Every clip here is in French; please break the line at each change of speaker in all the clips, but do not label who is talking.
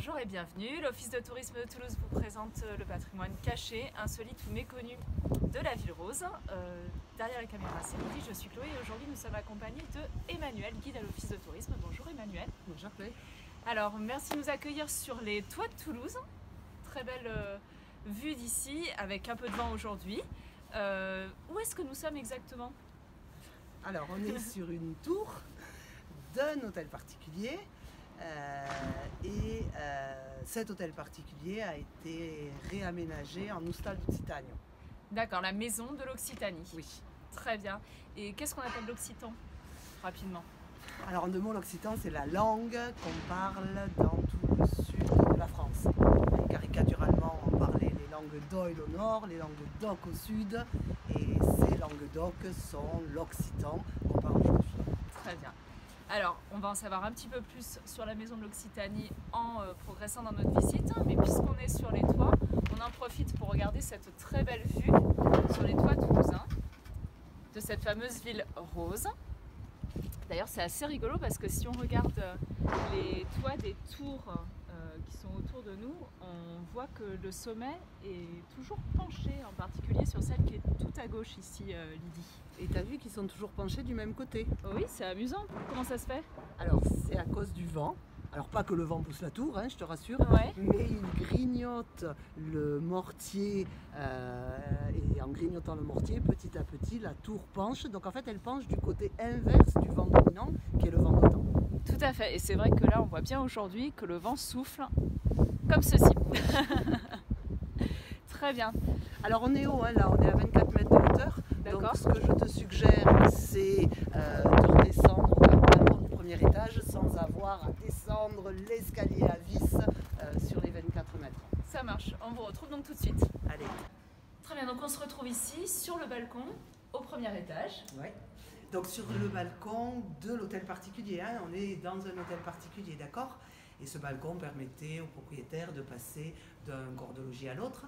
Bonjour et bienvenue. L'Office de tourisme de Toulouse vous présente le patrimoine caché, insolite ou méconnu de la ville rose. Derrière la caméra, c'est Lydie, je suis Chloé et aujourd'hui nous sommes accompagnés de Emmanuel, guide à l'Office de tourisme. Bonjour Emmanuel.
Bonjour Chloé.
Alors merci de nous accueillir sur les toits de Toulouse. Très belle vue d'ici avec un peu de vent aujourd'hui. Où est-ce que nous sommes exactement?
Alors on est sur une tour d'un hôtel particulier. Cet hôtel particulier a été réaménagé en Hostal d'Occitanie.
D'accord, la maison de l'Occitanie.
Oui.
Très bien. Et qu'est-ce qu'on appelle l'occitan, rapidement?
Alors en deux mots, l'occitan c'est la langue qu'on parle dans tout le sud de la France. Caricaturalement, on parlait les langues d'Oïl au nord, les langues d'Oc au sud, et ces langues d'Oc sont l'occitan qu'on parle aujourd'hui.
Très bien. Alors, on va en savoir un petit peu plus sur la maison de l'Occitanie en progressant dans notre visite, mais puisqu'on est sur les toits, on en profite pour regarder cette très belle vue sur les toits toulousains de cette fameuse ville rose. D'ailleurs, c'est assez rigolo parce que si on regarde les toits des tours qui sont autour de nous, on voit que le sommet est toujours penché, en particulier sur celle qui est tout à gauche ici, Lydie.
Et tu as vu qu'ils sont toujours penchés du même côté.
Oui, c'est amusant. Comment ça se fait?
Alors c'est à cause du vent. Alors pas que le vent pousse la tour, hein, je te rassure,
Ouais.
mais il grignote le mortier et en grignotant le mortier, petit à petit, la tour penche. Donc en fait, elle penche du côté inverse du vent dominant, qui est le vent d'autant.
Tout à fait. Et c'est vrai que là, on voit bien aujourd'hui que le vent souffle comme ceci. Très bien.
Alors on est haut, hein, là, on est à 24 mètres de hauteur.
D'accord.
Donc ce que je te suggère, c'est de redescendre au balcon du premier étage sans avoir à descendre l'escalier à vis sur les 24 mètres.
Ça marche. On vous retrouve donc tout de suite.
Allez.
Très bien. Donc on se retrouve ici sur le balcon au premier étage.
Ouais. Donc sur le balcon de l'hôtel particulier, hein, on est dans un hôtel particulier, d'accord? Et ce balcon permettait aux propriétaires de passer d'un corps de logis à l'autre.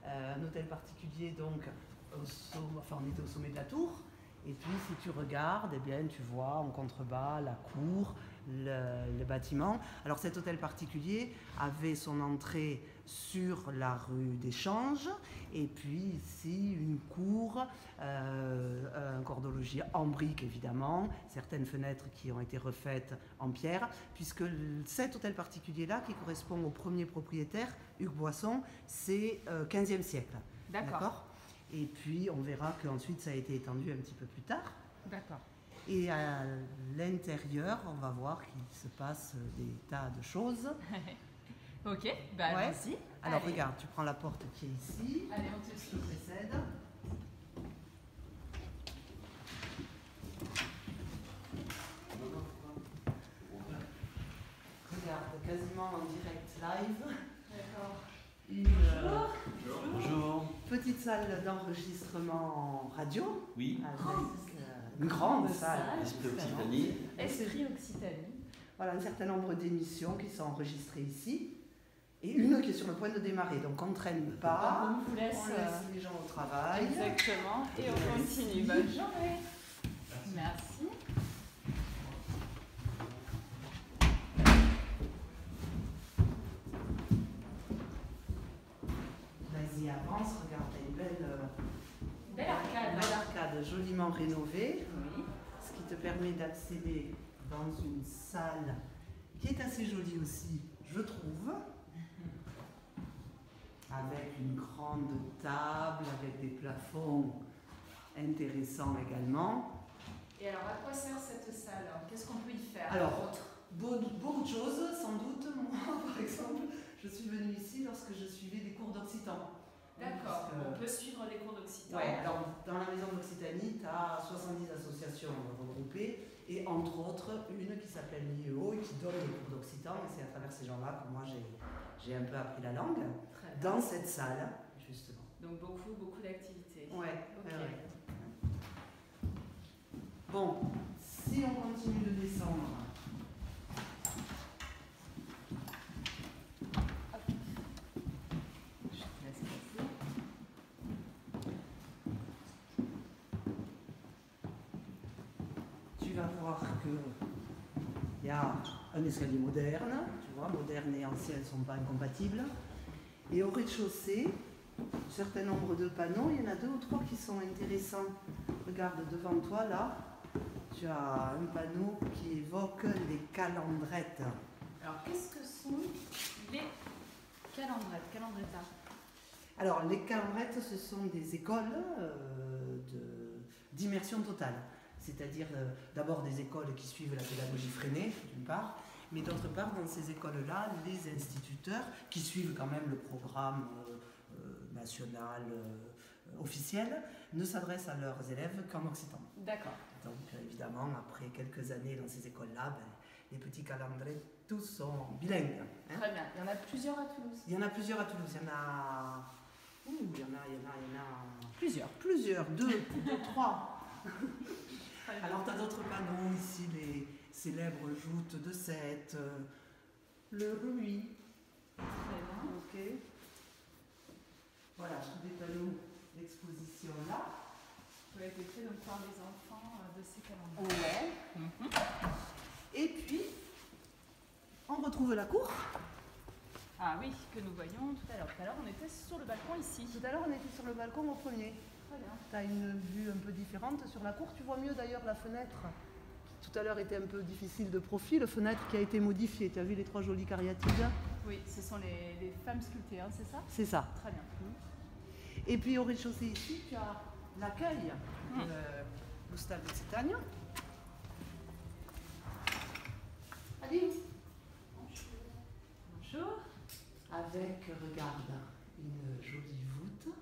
Un hôtel particulier, donc, on était au sommet de la tour. Et puis si tu regardes, eh bien, tu vois en contrebas la cour, le bâtiment. Alors cet hôtel particulier avait son entrée sur la rue des Changes et puis ici une cour, un corps de logis en briques évidemment, certaines fenêtres qui ont été refaites en pierre, puisque cet hôtel particulier là qui correspond au premier propriétaire, Hugues Boisson, c'est 15e siècle.
D'accord.
Et puis on verra qu'ensuite ça a été étendu un petit peu plus tard.
D'accord.
Et à l'intérieur, on va voir qu'il se passe des tas de choses.
Ok, bah
Ouais.
allons-y.
Alors
Allez.
regarde, tu prends la porte qui est ici.
Allez, on te
Je
suit.
te précède. Regarde, quasiment en direct live.
D'accord.
Une
Bonjour.
petite salle d'enregistrement radio.
Oui,
Avec une grande salle.
Esprit Occitanie.
Esprit Occitanie.
Voilà, un certain nombre d'émissions qui sont enregistrées ici. Et une qui est sur le point de démarrer. Donc on ne traîne pas.
On vous laisse,
On laisse les gens au travail.
exactement. Et on continue. Bonne journée. Merci.
Vas-y, avance, regarde, t'as une
Belle arcade.
belle arcade joliment rénovée,
Oui.
ce qui te permet d'accéder dans une salle qui est assez jolie aussi, je trouve, avec une grande table, avec des plafonds intéressants également.
Et alors, à quoi sert cette salle? Qu'est-ce qu'on peut y faire?
Alors, beaucoup de choses, sans doute. Moi, par exemple, je suis venue ici lorsque je suivais des cours d'occitan.
D'accord.
Parce que-
On peut suivre les cours d'occitan.
Ouais, alors dans la maison d'Occitanie, tu as 70 associations regroupées et entre autres une qui s'appelle l'IEO et qui donne des cours d'occitan. Et c'est à travers ces gens-là que moi j'ai un peu appris la langue
Très bien.
dans cette salle, justement.
Donc beaucoup d'activités.
Ouais,
Ok.
ouais. Bon, si on continue de descendre.
Je te laisse passer.
Tu vas voir que il y Il y a un escalier moderne, tu vois, moderne et ancien ne sont pas incompatibles. Et au rez-de-chaussée, un certain nombre de panneaux, il y en a 2 ou 3 qui sont intéressants. Regarde devant toi là, tu as un panneau qui évoque les calandrettes.
Alors, qu'est-ce que sont les calandrettes? Calandretta.
Alors, les calandrettes, ce sont des écoles d'immersion totale. C'est-à-dire d'abord des écoles qui suivent la pédagogie freinée, d'une part, mais d'autre part, dans ces écoles-là, les instituteurs qui suivent quand même le programme national officiel ne s'adressent à leurs élèves qu'en occitan.
D'accord.
Donc évidemment, après quelques années dans ces écoles-là, les petits calandrets, tous sont bilingues. Hein.
Très bien. Il y en a plusieurs à Toulouse.
Il y en a plusieurs à Toulouse. Il y en a... il y en a...
Plusieurs.
Plusieurs, 2, 3. Alors tu as d'autres panneaux ici, les célèbres joutes de Sète, le Ruy.
Très bien.
Ok. Voilà, tous des panneaux d'exposition là.
Qui a été fait donc par les enfants de ces calendriers.
Ouais. Et puis, on retrouve la cour.
Ah oui, que nous voyons tout à l'heure. Tout à l'heure, on était sur le balcon ici.
Tout à l'heure, on était sur le balcon au premier.
Très bien.
Tu as une vue un peu différente sur la cour. Tu vois mieux d'ailleurs la fenêtre, qui tout à l'heure était un peu difficile de profil. Fenêtre qui a été modifiée. Tu as vu les 3 jolies cariatides?
Oui, ce sont les femmes sculptées, hein, c'est ça?
C'est ça.
Très bien.
Et puis au rez-de-chaussée ici, tu as l'accueil de l'Hostal de Citagne. Allez.
Bonjour.
Avec, regarde, une jolie voûte.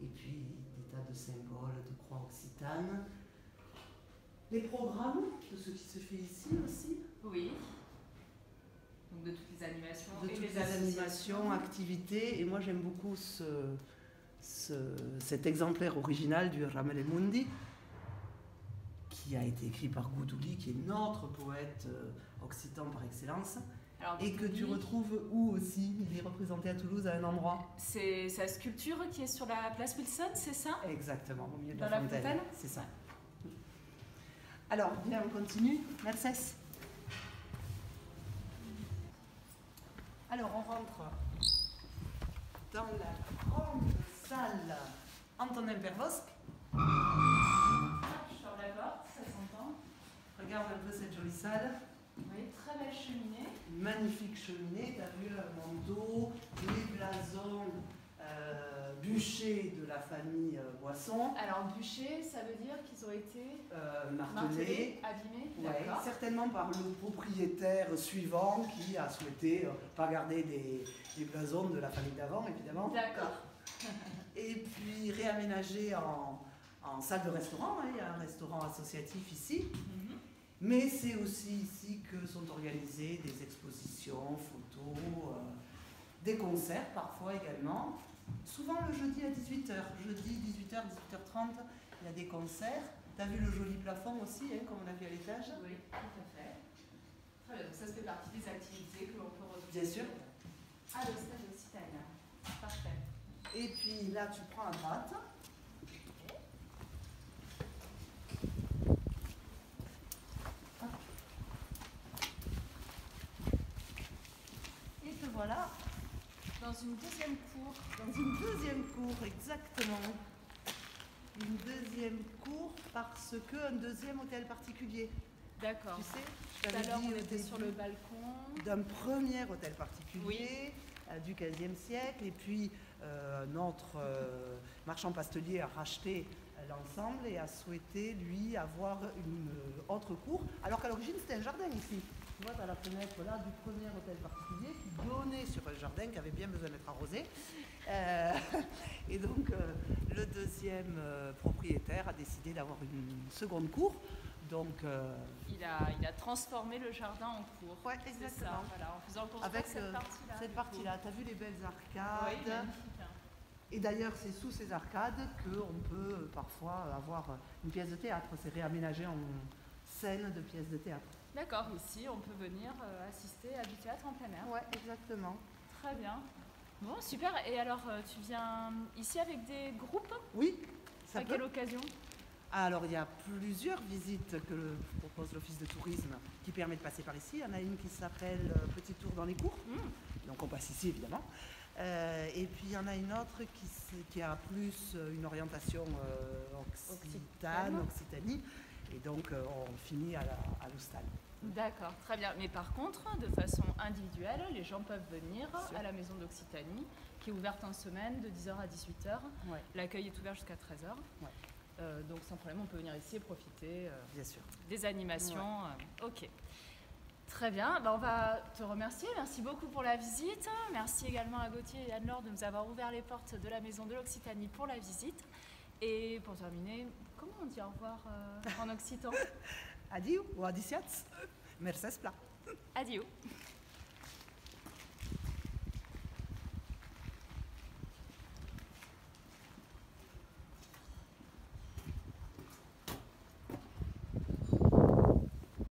Et puis des tas de symboles de croix occitane. Les programmes de ce qui se fait ici aussi.
Oui. Donc de toutes les animations
De
et
toutes
les
les animations, activités. Et moi j'aime beaucoup cet exemplaire original du Ramele Mundi, qui a été écrit par Goudouli, qui est notre poète occitan par excellence.
Alors,
et que tu retrouves où aussi? Il est représenté à Toulouse à un endroit.
C'est sa sculpture qui est sur la place Wilson, c'est ça?
Exactement, au milieu de
dans
la
fontaine.
fontaine. C'est ça. Alors, bien, on continue. Mercedes. Alors, on rentre dans la grande salle Antonin Pervosque.
Sur la porte, ça s'entend.
Regarde un peu cette jolie salle.
Oui, très belle cheminée.
Magnifique cheminée. Tu as vu un manteau, les blasons bûchers de la famille Boisson.
Alors, bûcher, ça veut dire qu'ils ont été
Martelés.
abîmés.
Ouais,
D'accord.
certainement par le propriétaire suivant qui a souhaité pas garder des blasons de la famille d'avant, évidemment.
D'accord.
Et puis réaménager en salle de restaurant. Hein. Il y a un restaurant associatif ici. Mais c'est aussi ici que sont organisées des expositions, photos, des concerts parfois également. Souvent le jeudi à 18h. Jeudi 18h, 18h30, il y a des concerts. Tu as vu le joli plafond aussi, hein, comme on a vu à l'étage?
Oui, tout à fait. Très bien, donc ça fait partie des activités que l'on peut retrouver.
Bien sûr.
À l'Hostal de Citagne. Parfait.
Et puis là, tu prends à droite. Et te voilà
Dans une deuxième cour.
dans une deuxième cour, exactement. Une deuxième cour parce qu'un deuxième hôtel particulier.
D'accord.
Tu sais, je
Tout à
t'avais
l'heure,
dit
on
au
était sur le
début
balcon.
d'un premier hôtel particulier du XVe siècle. Et puis notre marchand pastelier a racheté l'ensemble et a souhaité, lui, avoir une autre cour. Alors qu'à l'origine, c'était un jardin ici. Tu vois, tu as la fenêtre là du premier hôtel particulier qui donnait sur un jardin qui avait bien besoin d'être arrosé. Et donc, le deuxième propriétaire a décidé d'avoir une seconde cour. Donc,
Il a transformé le jardin en cour.
ouais,
C'est ça,
exactement.
voilà, en faisant construire
Avec
cette partie-là.
cette
du
partie-là,
coup.
tu as vu les belles
Oui,
arcades.
magnifique.
Et d'ailleurs, c'est sous ces arcades qu'on peut parfois avoir une pièce de théâtre. C'est réaménagé en scène de pièce de théâtre.
D'accord, ici, on peut venir assister à du théâtre en plein air.
Ouais, exactement.
Très bien. Bon, super. Et alors, tu viens ici avec des groupes?
Oui, ça
À
peut.
quelle occasion?
Alors, il y a plusieurs visites que propose l'Office de tourisme qui permet de passer par ici. Il y en a une qui s'appelle Petit Tour dans les cours. Donc on passe ici évidemment. Et puis il y en a une autre qui a plus une orientation Occitanie. Et donc on finit à l'Hostal.
D'accord, très bien. Mais par contre, de façon individuelle, les gens peuvent venir à la Maison d'Occitanie, qui est ouverte en semaine de 10h à 18h.
Ouais.
L'accueil est ouvert jusqu'à 13h.
Ouais.
Donc sans problème, on peut venir ici et profiter
Bien sûr.
des animations. Ouais. Ok. Très bien, on va te remercier. Merci beaucoup pour la visite. Merci également à Gauthier et Anne-Laure de nous avoir ouvert les portes de la Maison de l'Occitanie pour la visite. Et pour terminer, comment on dit au revoir en occitan?
Adieu ou adiciats. Merci.
Adieu.